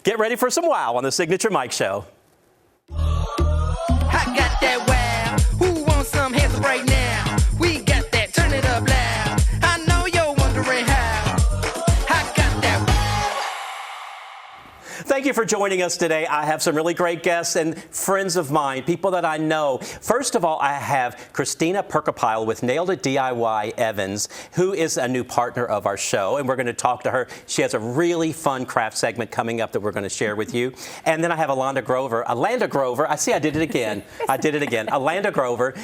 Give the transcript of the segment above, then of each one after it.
Get ready for some wow on the Signature Mike Show. I got that wow. Who wants some hands up right now? We got that. Turn it up loud. I know you're wondering how. I got that wow. Thank you for joining us today. I have some really great guests and friends of mine, people that I know. First of all, I have Christina Perkapile with Nailed It DIY Evans, who is a new partner of our show, and we're going to talk to her. She has a really fun craft segment coming up that we're going to share with you. And then I have Alanda Grover. I see I did it again. Alanda Grover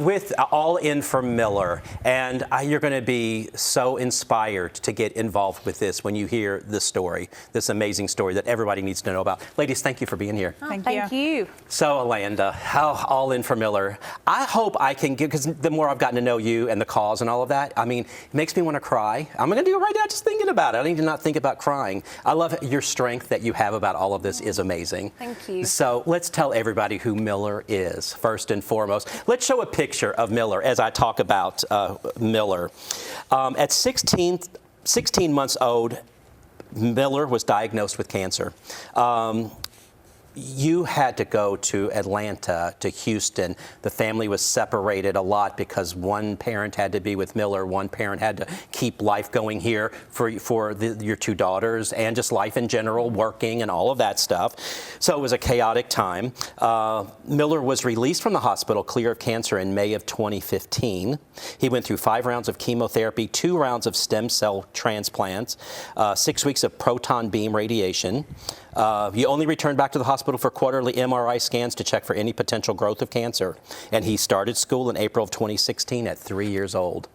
with All In for Miller. And you're going to be so inspired to get involved with this when you hear this story, this amazing story that everybody needs to know about. Ladies, thank you for being here. Oh, thank you. So, Alanda, All In for Miller. I hope I can give, because the more I've gotten to know you and the cause and all of that, I mean, it makes me want to cry. I'm going to do it right now just thinking about it. I need to not think about crying. I love your strength that you have about all of this is amazing. Thank you. So let's tell everybody who Miller is, first and foremost. Let's show a picture of Miller as I talk about Miller. At 16 months old, Miller was diagnosed with cancer. You had to go to Atlanta, to Houston. The family was separated a lot because one parent had to be with Miller, one parent had to keep life going here for your two daughters, and just life in general, working and all of that stuff. So it was a chaotic time. Miller was released from the hospital clear of cancer in May of 2015. He went through 5 rounds of chemotherapy, 2 rounds of stem cell transplants, 6 weeks of proton beam radiation. He only returned back to the hospital for quarterly MRI scans to check for any potential growth of cancer. And he started school in April of 2016 at 3 years old.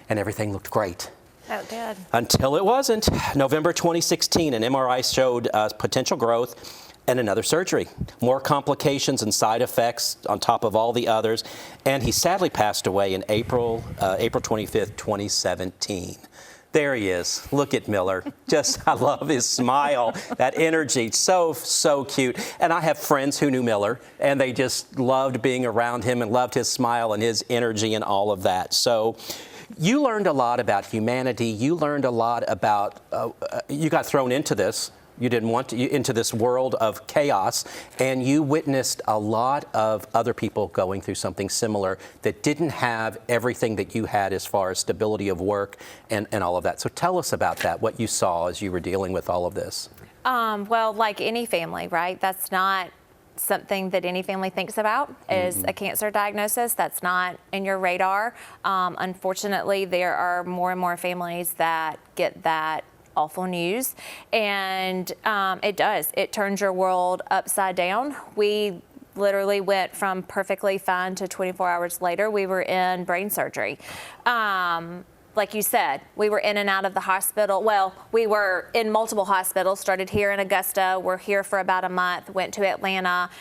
And everything looked great. Oh, it did. Until it wasn't. November 2016, an MRI showed potential growth and another surgery. More complications and side effects on top of all the others. And he sadly passed away in April 25th, 2017. There he is. Look at Miller. I love his smile, that energy. So cute. And I have friends who knew Miller, and they just loved being around him and loved his smile and his energy and all of that. So you learned a lot about humanity. You learned a lot about, you got thrown into this. You didn't want to, into this world of chaos, and you witnessed a lot of other people going through something similar that didn't have everything that you had as far as stability of work and all of that. So tell us about that, what you saw as you were dealing with all of this. Well, like any family, right? That's not something that any family thinks about is a cancer diagnosis. That's not in your radar. Unfortunately, there are more and more families that get that awful news, and it turns your world upside down. We literally went from perfectly fine to 24 hours later we were in brain surgery. Like you said, we were in and out of the hospital. Well, we were in multiple hospitals, started here in Augusta. We're here for about a month, went to Atlanta.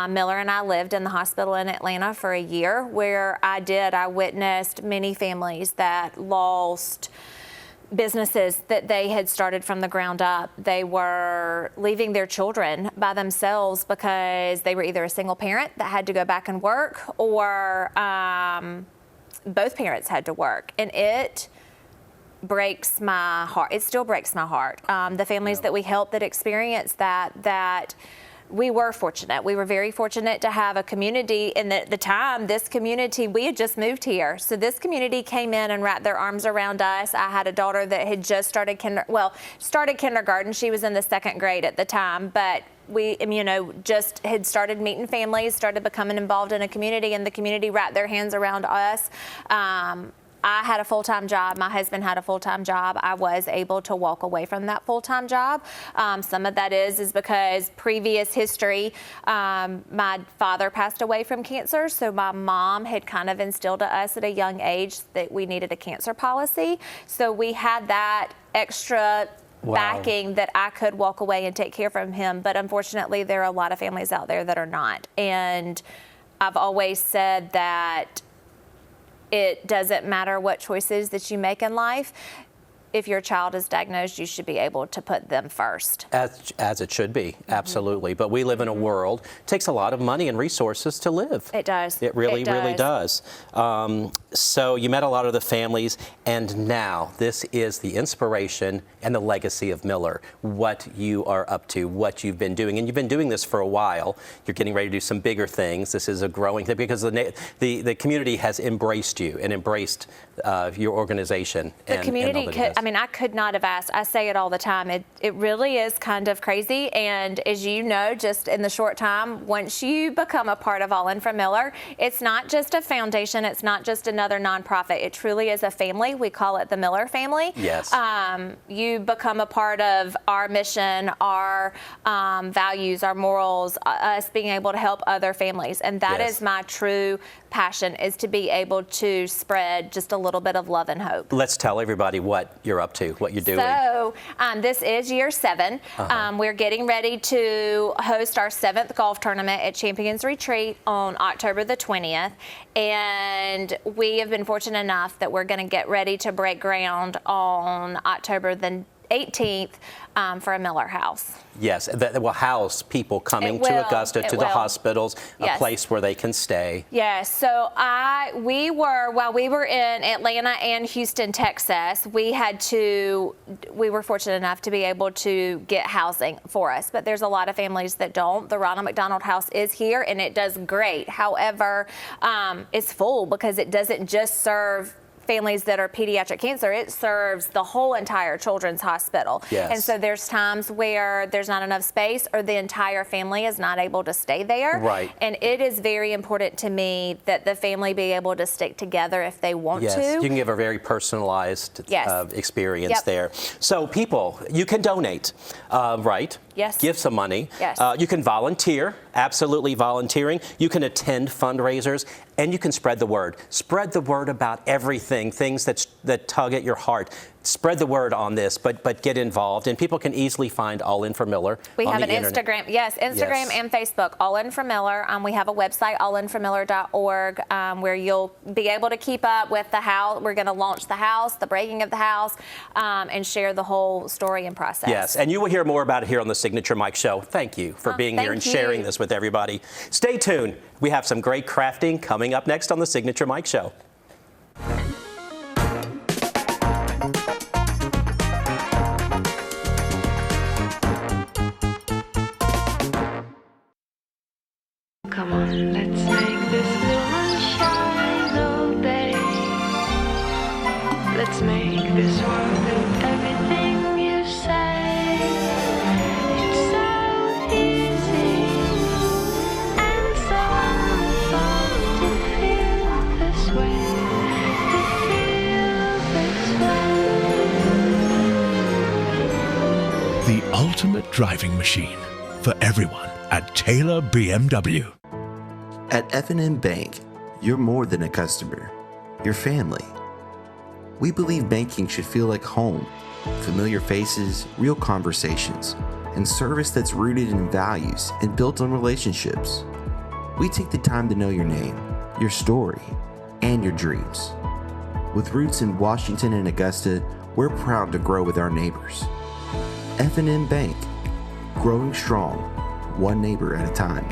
Miller and I lived in the hospital in Atlanta for a year, where I witnessed many families that lost businesses that they had started from the ground up. They were leaving their children by themselves because they were either a single parent that had to go back and work, or both parents had to work. And it breaks my heart. It still breaks my heart. The families that we helped that experienced that we were fortunate. We were very fortunate to have a community. And at the time, this community, we had just moved here. So this community came in and wrapped their arms around us. I had a daughter that had just started kindergarten. She was in the 2nd grade at the time, but we, just had started meeting families, started becoming involved in a community, and the community wrapped their hands around us. I had a full-time job. My husband had a full-time job. I was able to walk away from that full-time job. Some of that is because previous history, my father passed away from cancer, so my mom had kind of instilled to us at a young age that we needed a cancer policy. So we had that extra backing that I could walk away and take care of him. But unfortunately, there are a lot of families out there that are not. And I've always said that it doesn't matter what choices that you make in life. If your child is diagnosed, you should be able to put them first. As it should be, absolutely. But we live in a world, it takes a lot of money and resources to live. It does. It really, really does. So you met a lot of the families, and now this is the inspiration and the legacy of Miller, what you are up to, what you've been doing. And you've been doing this for a while. You're getting ready to do some bigger things. This is a growing thing because the community has embraced you and embraced your organization. The and community, all that it is. I could not have asked. I say it all the time. It really is kind of crazy. And as you know, just in the short time, once you become a part of All In for Miller, it's not just a foundation. It's not just another nonprofit. It truly is a family. We call it the Miller family. Yes. You become a part of our mission, our values, our morals, us being able to help other families. And that Yes. is my true passion, is to be able to spread just a little bit of love and hope. Let's tell everybody what you're up to, what you're doing. So this is year 7. We're getting ready to host our 7th golf tournament at Champions Retreat on October the 20th. And we have been fortunate enough that we're going to get ready to break ground on October the 18th for a Miller House. Yes, that will house people coming It to will. Augusta, It to the will. hospitals, a Yes. place where they can stay. Yes, so while we were in Atlanta and Houston, Texas, we were fortunate enough to be able to get housing for us, but there's a lot of families that don't. The Ronald McDonald House is here and it does great. However, it's full because it doesn't just serve families that are pediatric cancer, it serves the whole entire children's hospital. Yes. And so there's times where there's not enough space or the entire family is not able to stay there. Right. And it is very important to me that the family be able to stick together if they want Yes, to. you can give a very personalized Yes. experience Yep. there. So people, you can donate, right? Yes. Give some money. Yes. You can volunteer, absolutely volunteering. You can attend fundraisers, and you can spread the word. Spread the word about everything, things that tug at your heart. Spread the word on this, but get involved. And people can easily find All In for Miller We on have the an internet. Instagram, Instagram Yes. and Facebook, All In for Miller. We have a website, allinformiller.org, where you'll be able to keep up with the house. We're going to launch the house, the breaking of the house, and share the whole story and process. Yes, and you will hear more about it here on the Signature Mike Show. Thank you for being here and thank sharing you. this with everybody. Stay tuned. We have some great crafting coming up next on the Signature Mike Show. Come on, let's make this moment shine all day. Let's make this world with everything you say. It's so easy and so fun to feel this way. To feel this way. The ultimate driving machine for everyone at Taylor BMW. At F&M Bank, you're more than a customer. You're family. We believe banking should feel like home. Familiar faces, real conversations, and service that's rooted in values and built on relationships. We take the time to know your name, your story, and your dreams. With roots in Washington and Augusta, we're proud to grow with our neighbors. F&M Bank, growing strong, one neighbor at a time.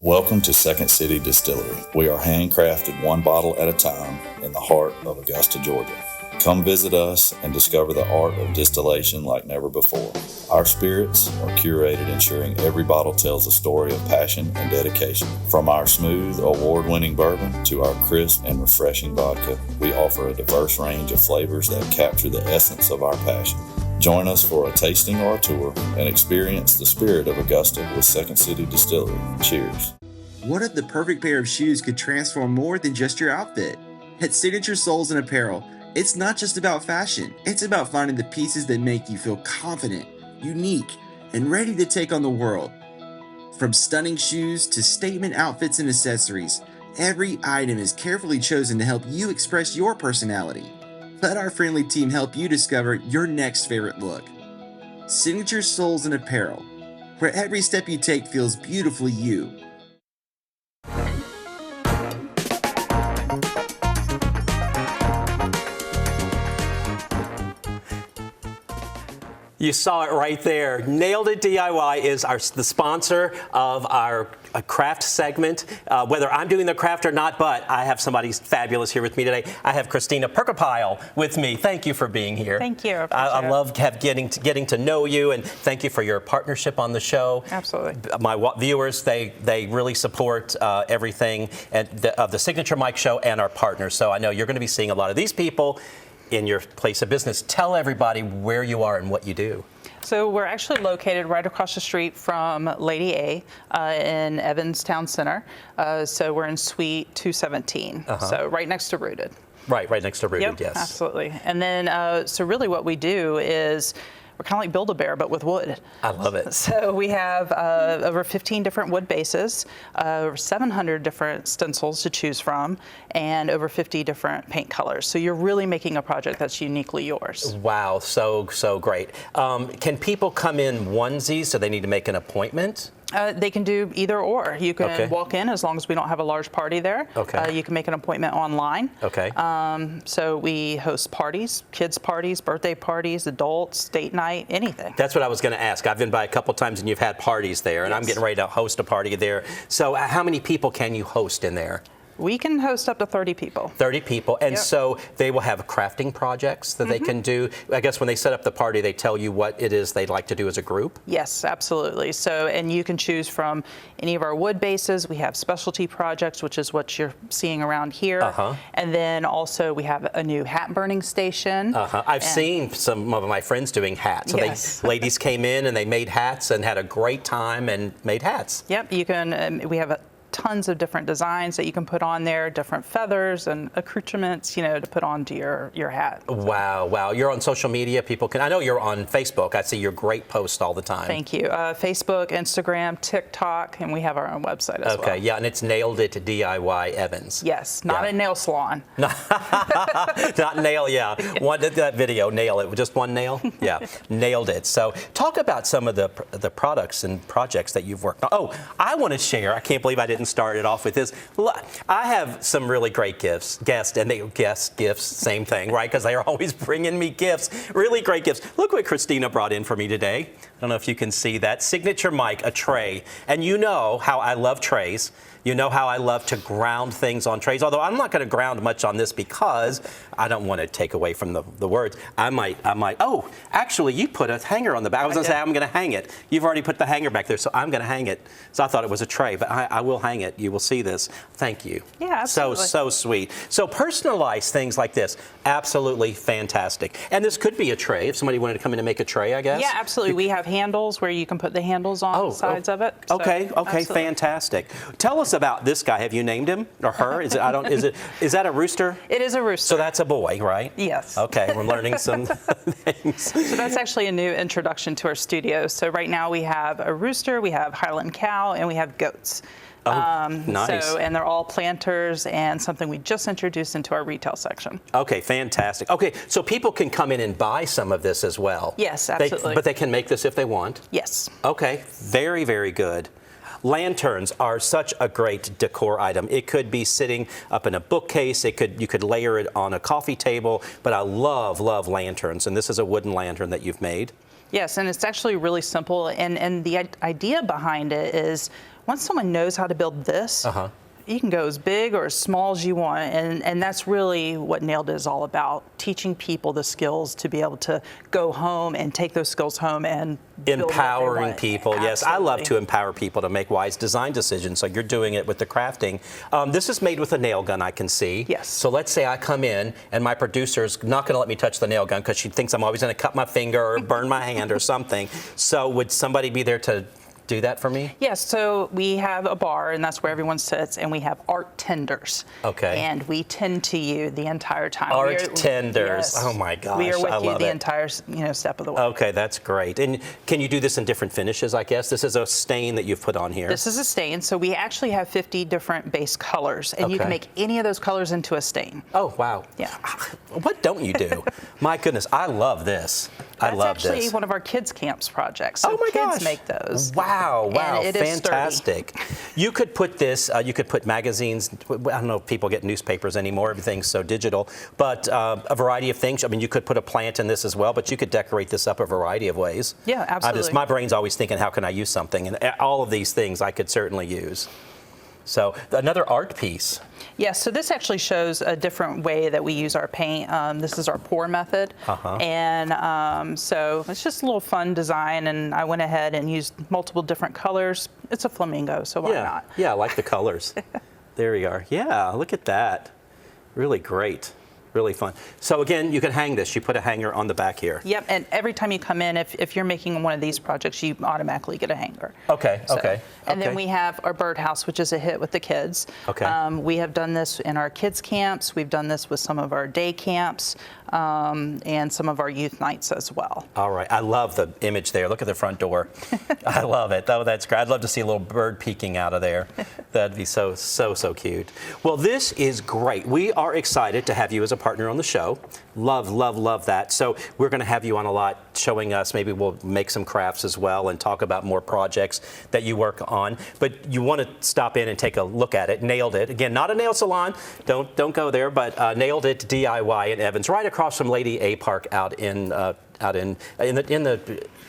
Welcome to Second City Distillery. We are handcrafted one bottle at a time in the heart of Augusta, Georgia. Come visit us and discover the art of distillation like never before. Our spirits are curated, ensuring every bottle tells a story of passion and dedication. From our smooth, award-winning bourbon to our crisp and refreshing vodka, we offer a diverse range of flavors that capture the essence of our passion. Join us for a tasting or a tour and experience the spirit of Augusta with Second City Distillery. Cheers. What if the perfect pair of shoes could transform more than just your outfit? At Signature Soles and Apparel, it's not just about fashion. It's about finding the pieces that make you feel confident, unique, and ready to take on the world. From stunning shoes to statement outfits and accessories, every item is carefully chosen to help you express your personality. Let our friendly team help you discover your next favorite look. Signature Soles and Apparel, where every step you take feels beautifully you. You saw it right there. Nailed It DIY is the sponsor of our craft segment. Whether I'm doing the craft or not, but I have somebody fabulous here with me today. I have Christina Perkapile with me. Thank you for being here. Thank you. I love getting to know you, and thank you for your partnership on the show. Absolutely. My viewers, they really support everything of the Signature Mike Show and our partners. So I know you're going to be seeing a lot of these people in your place of business. Tell everybody where you are and what you do. So we're actually located right across the street from Lady A in Evans Town Center. So we're in Suite 217, so right next to Rooted. Right next to Rooted, Yep, yes. absolutely. And then, so really what we do is we're kind of like Build-A-Bear, but with wood. I love it. So we have over 15 different wood bases, over 700 different stencils to choose from, and over 50 different paint colors. So you're really making a project that's uniquely yours. Wow, so great. Can people come in onesies, so they need to make an appointment? They can do either or. You can Okay. walk in as long as we don't have a large party there. Okay. You can make an appointment online. Okay. So we host parties, kids' parties, birthday parties, adults, date night, anything. That's what I was going to ask. I've been by a couple times and you've had parties there, and I'm Yes. getting ready to host a party there. So how many people can you host in there? We can host up to 30 people. 30 people. And Yep. so they will have crafting projects that they can do. I guess when they set up the party, they tell you what it is they'd like to do as a group. Yes, absolutely. So, and you can choose from any of our wood bases. We have specialty projects, which is what you're seeing around here. And then also we have a new hat burning station. I've seen some of my friends doing hats. So Yes. ladies came in and they made hats and had a great time and made hats. Yep, you can, we have tons of different designs that you can put on there, different feathers and accoutrements, to put onto your hat. Wow. You're on social media. People can, I know you're on Facebook. I see your great posts all the time. Thank you. Facebook, Instagram, TikTok, and we have our own website as well. Okay, yeah, and it's Nailed It DIY Evans. Yes, not a nail salon. Not nail, yeah. That video, nail it. Just one nail? Yeah, nailed it. So talk about some of the products and projects that you've worked on. Oh, I want to share. I can't believe I didn't start it off with this. I have some really great gifts, gifts, same thing, right? Because they are always bringing me gifts, really great gifts. Look what Christina brought in for me today. I don't know if you can see that. Signature Mike, a tray. And you know how I love trays. You know how I love to ground things on trays, although I'm not going to ground much on this because I don't want to take away from the words. I might, oh, actually, you put a hanger on the back. I was going to say I'm going to hang it. You've already put the hanger back there, so I'm going to hang it. So I thought it was a tray, but I will hang it. You will see this. Thank you. Yeah, absolutely. So sweet. So personalized things like this, absolutely fantastic. And this could be a tray if somebody wanted to come in and make a tray, I guess. Yeah, absolutely. We have handles where you can put the handles on the sides of it. So, Okay, absolutely. fantastic. Tell us about this guy. Have you named him or her? Is that a rooster? It is a rooster. So that's a boy, right? Yes. Okay, we're learning some things. So that's actually a new introduction to our studio. So right now we have a rooster, we have Highland cow, and we have goats. Nice. So, and they're all planters and something we just introduced into our retail section. Okay, fantastic. Okay, so people can come in and buy some of this as well. Yes, absolutely. But they can make this if they want. Yes. Okay, very, very good. Lanterns are such a great decor item. It could be sitting up in a bookcase. You could layer it on a coffee table. But I love lanterns, and this is a wooden lantern that you've made. Yes, and it's actually really simple. And the idea behind it is once someone knows how to build this, you can go as big or as small as you want. And that's really what Nailed It is all about, teaching people the skills to be able to go home and take those skills home and build what they Empowering want. people, yes. I love to Absolutely. empower people to make wise design decisions. So you're doing it with the crafting. This is made with a nail gun, I can see. Yes. So let's say I come in and my producer's not going to let me touch the nail gun because she thinks I'm always going to cut my finger or burn my hand or something. So would somebody be there to do that for me? Yes, so we have a bar, and that's where everyone sits, and we have art tenders. Okay. And we tend to you the entire time. Art tenders. Yes. Oh my gosh, We are with I you love the it. entire step of the way. Okay, that's great. And can you do this in different finishes, I guess? This is a stain that you've put on here. This is a stain, so we actually have 50 different base colors, and you Okay. can make any of those colors into a stain. Oh, wow. Yeah. What don't you do? My goodness, I love this. I love That's actually this. one of our kids' camps projects. So Oh my kids gosh. make those. Wow, And it is sturdy. fantastic. You could put this, you could put magazines, I don't know if people get newspapers anymore, everything's so digital, but a variety of things. I mean, you could put a plant in this as well, but you could decorate this up a variety of ways. Yeah, absolutely. My brain's always thinking, how can I use something? And all of these things I could certainly use. So another art piece. Yes, so this actually shows a different way that we use our paint. This is our pour method. And so it's just a little fun design, and I went ahead and used multiple different colors. It's a flamingo, so why not? Yeah, I like the colors. There we are. Yeah, look at that. Really great. Really fun. So again, you can hang this. You put a hanger on the back here. Yep, and every time you come in, if you're making one of these projects, you automatically get a hanger. Okay, So- okay. And then okay. we have our birdhouse, which is a hit with the kids. Okay. We have done this in our kids' camps. We've done this with some of our day camps and some of our youth nights as well. All right. I love the image there. Look at the front door. I love it. Oh, that's great. I'd love to see a little bird peeking out of there. That'd be so cute. Well, this is great. We are excited to have you as a partner on the show. Love that. So we're going to have you on a lot, showing us. Maybe we'll make some crafts as well and talk about more projects that you work on. But you want to stop in and take a look at it. Nailed It. Again, not a nail salon. Don't go there. But Nailed It DIY in Evans, right across from Lady A Park out in the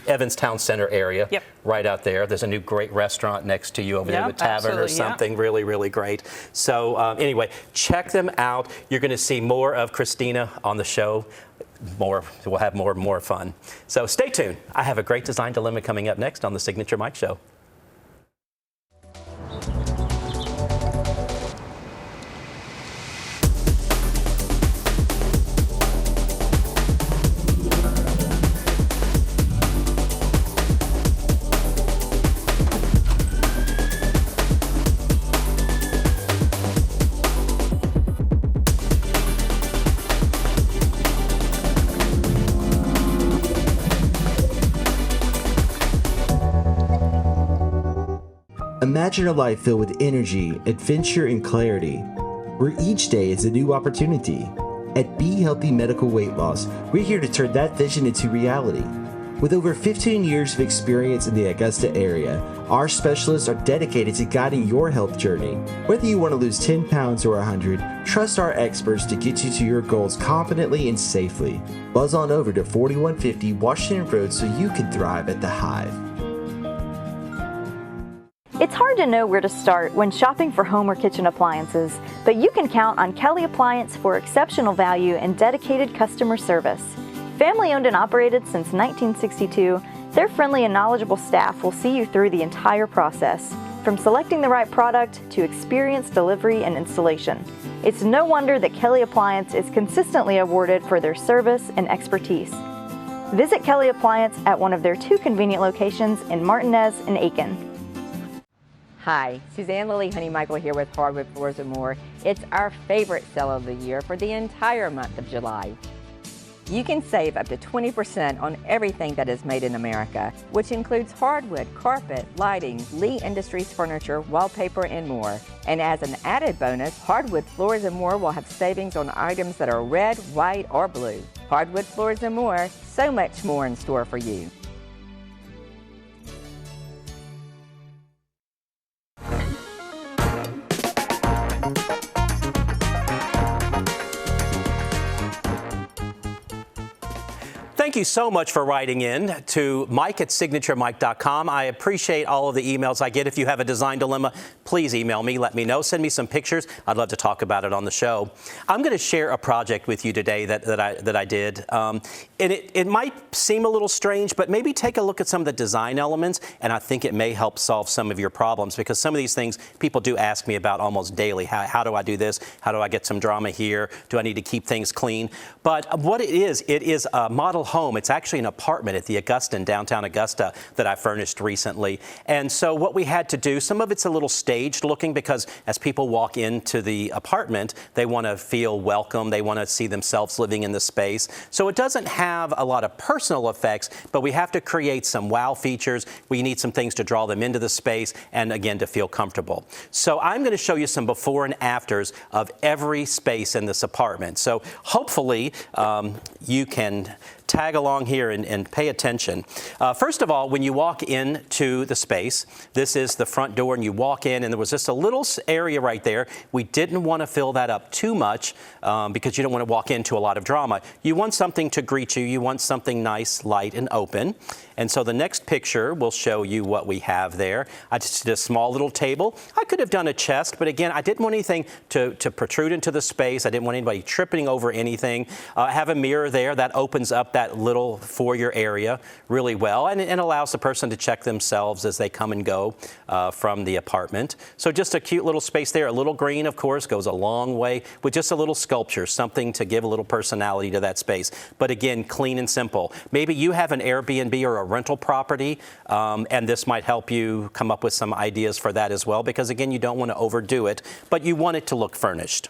Evans Town Center area. Yep. Right out there. There's a new great restaurant next to you over there, Yep, the tavern or absolutely, yeah. something. Really great. So anyway, check them out. You're going to see more of Christina on the show. We'll have more fun. So stay tuned. I have a great design dilemma coming up next on the Signature Mike Show. Imagine a life filled with energy, adventure, and clarity, where each day is a new opportunity. At Be Healthy Medical Weight Loss, we're here to turn that vision into reality. With over 15 years of experience in the Augusta area, our specialists are dedicated to guiding your health journey. Whether you want to lose 10 pounds or 100, trust our experts to get you to your goals confidently and safely. Buzz on over to 4150 Washington Road so you can thrive at the Hive. It's hard to know where to start when shopping for home or kitchen appliances, but you can count on Kelly Appliance for exceptional value and dedicated customer service. Family owned and operated since 1962, their friendly and knowledgeable staff will see you through the entire process, from selecting the right product to experienced delivery and installation. It's no wonder that Kelly Appliance is consistently awarded for their service and expertise. Visit Kelly Appliance at one of their 2 convenient locations in Martinez and Aiken. Hi, Suzanne Lily Honey Michael here with Hardwood Floors & More. It's our favorite sale of the year for the entire month of July. You can save up to 20% on everything that is made in America, which includes hardwood, carpet, lighting, Lee Industries furniture, wallpaper, and more. And as an added bonus, Hardwood Floors & More will have savings on items that are red, white, or blue. Hardwood Floors & More, so much more in store for you. Thank you so much for writing in to mike@signaturemike.com. I appreciate all of the emails I get. If you have a design dilemma, please email me, let me know, send me some pictures. I'd love to talk about it on the show. I'm going to share a project with you today that I did. And it might seem a little strange, but maybe take a look at some of the design elements, and I think it may help solve some of your problems, because some of these things people do ask me about almost daily. How do I do this? How do I get some drama here? Do I need to keep things clean? But what it is a model home. It's actually an apartment at the Augusta in downtown Augusta that I furnished recently. And so what we had to do, some of it's a little staged looking, because as people walk into the apartment, they want to feel welcome. They want to see themselves living in the space. So it doesn't have a lot of personal effects, but we have to create some wow features. We need some things to draw them into the space and, again, to feel comfortable. So I'm going to show you some before and afters of every space in this apartment. So hopefully you can tag along here and pay attention. First of all, when you walk into the space, this is the front door, and you walk in, and there was just a little area right there. We didn't want to fill that up too much because you don't want to walk into a lot of drama. You want something to greet you. You want something nice, light, and open. And so the next picture will show you what we have there. I just did a small little table. I could have done a chest, but again, I didn't want anything to protrude into the space. I didn't want anybody tripping over anything. I have a mirror there that opens up that little foyer area really well and allows the person to check themselves as they come and go from the apartment. So just a cute little space there. A little green, of course, goes a long way with just a little sculpture, something to give a little personality to that space. But again, clean and simple. Maybe you have an Airbnb or a rental property, and this might help you come up with some ideas for that as well, because again, you don't want to overdo it, but you want it to look furnished.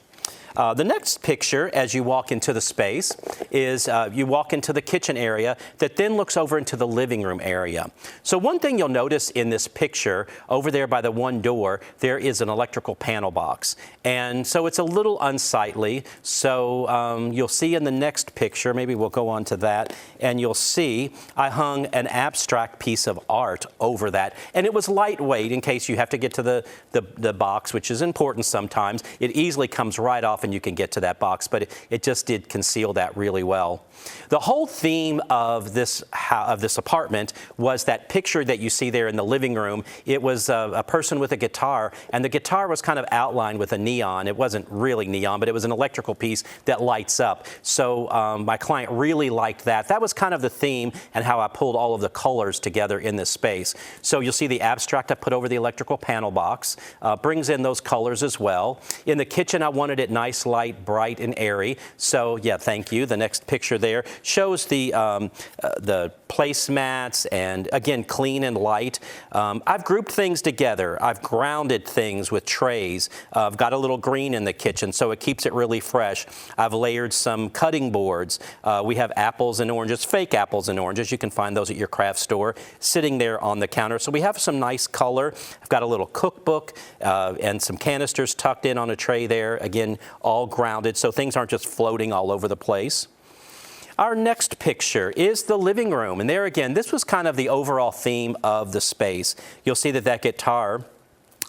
The next picture, as you walk into the space, is you walk into the kitchen area that then looks over into the living room area. So one thing you'll notice in this picture, over there by the one door, there is an electrical panel box. And so it's a little unsightly. So you'll see in the next picture, maybe we'll go on to that, and you'll see I hung an abstract piece of art over that. And it was lightweight in case you have to get to the box, which is important sometimes. It easily comes right off and you can get to that box, but it just did conceal that really well. The whole theme of this apartment was that picture that you see there in the living room. It was a person with a guitar, and the guitar was kind of outlined with a neon. It wasn't really neon, but it was an electrical piece that lights up. So my client really liked that. That was kind of the theme and how I pulled all of the colors together in this space. So you'll see the abstract I put over the electrical panel box, brings in those colors as well. In the kitchen, I wanted it nice, light, bright, and airy. So yeah, thank you. The next picture there shows the placemats, and again, clean and light. I've grouped things together. I've grounded things with trays. I've got a little green in the kitchen, so it keeps it really fresh. I've layered some cutting boards. We have apples and oranges, fake apples and oranges. You can find those at your craft store, sitting there on the counter. So we have some nice color. I've got a little cookbook and some canisters tucked in on a tray there. Again, all grounded, so things aren't just floating all over the place. Our next picture is the living room, and there again, this was kind of the overall theme of the space. You'll see that guitar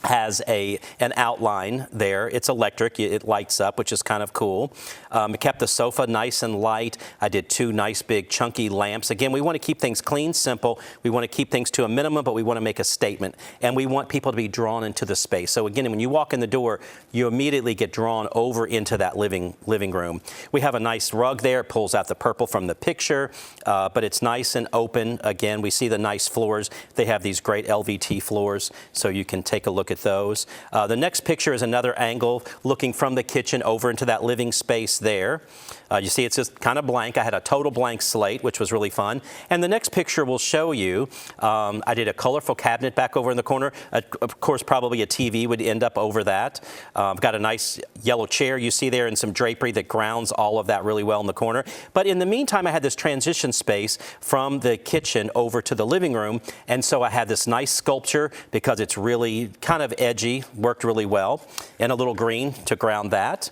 has an outline there. It's electric. It lights up, which is kind of cool. It kept the sofa nice and light. I did 2 nice big chunky lamps. Again, we want to keep things clean, simple. We want to keep things to a minimum, but we want to make a statement. And we want people to be drawn into the space. So again, when you walk in the door, you immediately get drawn over into that living room. We have a nice rug there. It pulls out the purple from the picture, but it's nice and open. Again, we see the nice floors. They have these great LVT floors, so you can take a look at those. The next picture is another angle looking from the kitchen over into that living space there. You see it's just kind of blank. I had a total blank slate, which was really fun. And the next picture will show you, I did a colorful cabinet back over in the corner. Of course, probably a TV would end up over that. I've got a nice yellow chair you see there and some drapery that grounds all of that really well in the corner. But in the meantime, I had this transition space from the kitchen over to the living room. And so I had this nice sculpture because it's really kind of edgy, worked really well, and a little green to ground that.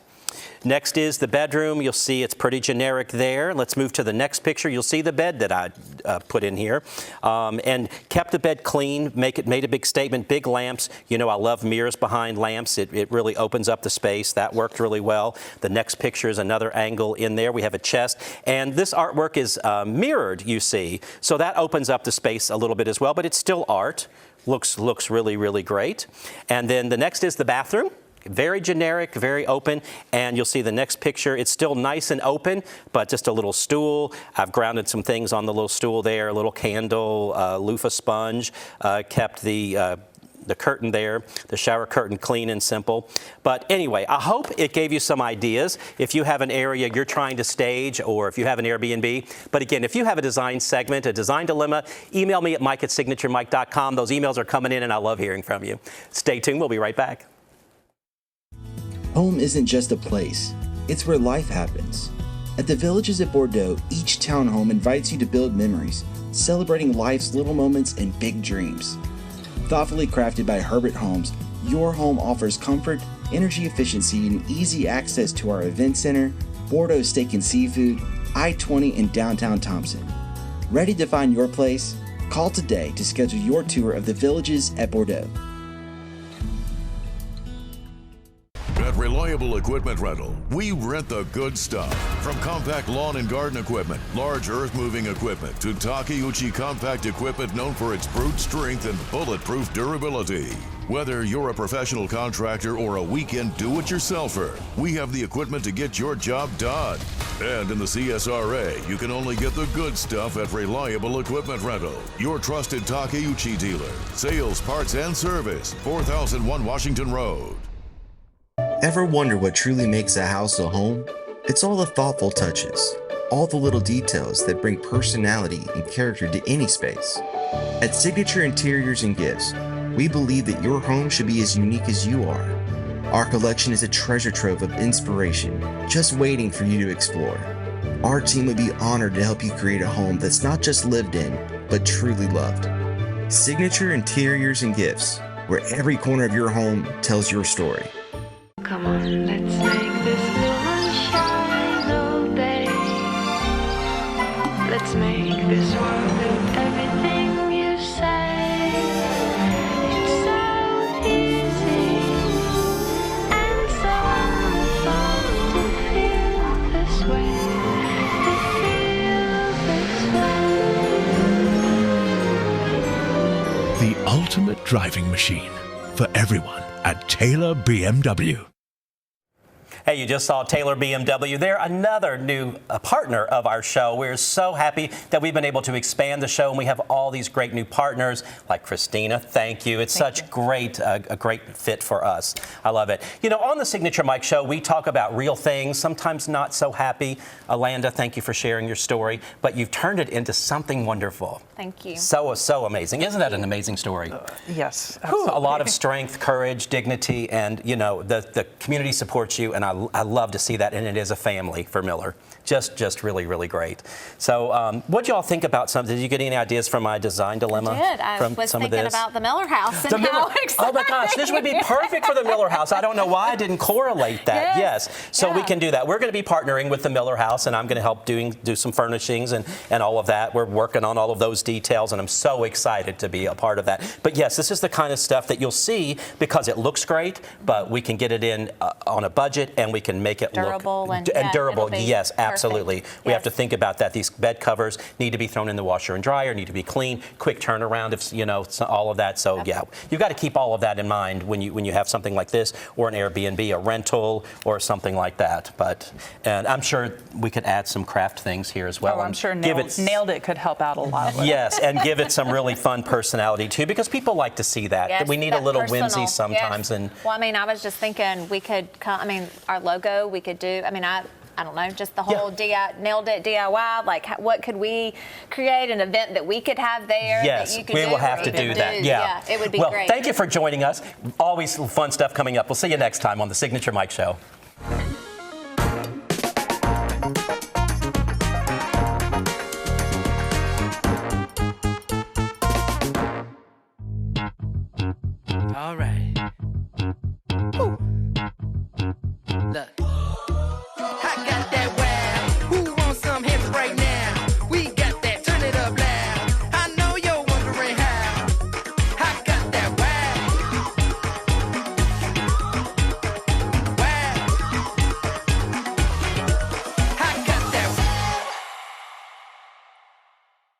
Next is the bedroom. You'll see it's pretty generic there. Let's move to the next picture. You'll see the bed that I put in here, and kept the bed clean, made a big statement, big lamps. You know, I love mirrors behind lamps. It really opens up the space. That worked really well. The next picture is another angle in there. We have a chest, and this artwork is mirrored, you see. So that opens up the space a little bit as well, but it's still art. Looks really, really great. And then the next is the bathroom. Very generic, very open, and you'll see the next picture. It's still nice and open, but just a little stool. I've grounded some things on the little stool there, a little candle, loofah sponge, kept the curtain there, the shower curtain clean and simple. But anyway, I hope it gave you some ideas if you have an area you're trying to stage or if you have an Airbnb. But again, if you have a design segment, a design dilemma, email me at mike@signaturemike.com. Those emails are coming in and I love hearing from you. Stay tuned. We'll be right back. Home isn't just a place, it's where life happens. At the Villages at Bordeaux, each townhome invites you to build memories, celebrating life's little moments and big dreams. Thoughtfully crafted by Herbert Homes, your home offers comfort, energy efficiency, and easy access to our event center, Bordeaux steak and seafood, I-20 in downtown Thompson. Ready to find your place? Call today to schedule your tour of the Villages at Bordeaux. At Reliable Equipment Rental, we rent the good stuff. From compact lawn and garden equipment, large earth-moving equipment, to Takeuchi compact equipment known for its brute strength and bulletproof durability. Whether you're a professional contractor or a weekend do-it-yourselfer, we have the equipment to get your job done. And in the CSRA, you can only get the good stuff at Reliable Equipment Rental, your trusted Takeuchi dealer. Sales, parts, and service, 4001 Washington Road. Ever wonder what truly makes a house a home? It's all the thoughtful touches, all the little details that bring personality and character to any space. At Signature Interiors and Gifts, we believe that your home should be as unique as you are. Our collection is a treasure trove of inspiration, just waiting for you to explore. Our team would be honored to help you create a home that's not just lived in, but truly loved. Signature Interiors and Gifts, where every corner of your home tells your story. Come on, let's make this moon shine all day. Let's make this world with everything you say. It's so easy and so fun to feel this way. To feel this way. The ultimate driving machine for everyone at Taylor BMW. Hey, you just saw Taylor BMW. They're another new partner of our show. We're so happy that we've been able to expand the show, and we have all these great new partners like Christina. Thank you. It's such a great fit for us. I love it. You know, on the Signature Mike Show, we talk about real things, sometimes not so happy. Alanda, thank you for sharing your story, but you've turned it into something wonderful. Thank you. So amazing. Isn't that an amazing story? Yes, Whew, absolutely. a lot of strength, courage, dignity, and you know the community supports you, and I love to see that, and it is a family for Miller. Just really great. So, what do y'all think about something? Did you get any ideas from my design dilemma? I did. I was thinking about the Miller House and how exciting. Oh my gosh, this would be perfect for the Miller House. I don't know why I didn't correlate that. Yes. So we can do that. We're going to be partnering with the Miller House, and I'm going to help do some furnishings and all of that. We're working on all of those details, and I'm so excited to be a part of that. But yes, this is the kind of stuff that you'll see because it looks great, but we can get it in on a budget, and we can make it durable look and durable. Yes, perfect. absolutely. We have to think about that. These bed covers need to be thrown in the washer and dryer, need to be clean, quick turnaround, if you know, all of that. So yeah, you've got to keep all of that in mind when you have something like this, or an Airbnb, a rental, or something like that. And I'm sure we could add some craft things here as well. Oh, I'm sure Nailed It could help out a lot. Yes, and give it some really fun personality too, because people like to see that. Yes, we need a little whimsy sometimes. Yes. And well, I mean, I was just thinking we could our logo we could do. I mean, I don't know, just the whole Nailed It DIY. Like, what could we create an event that we could have there? Yes, that you could we will have to do that. Yeah, it would be well, great. Thank you for joining us. Always fun stuff coming up. We'll see you next time on the Signature Mike Show. All right.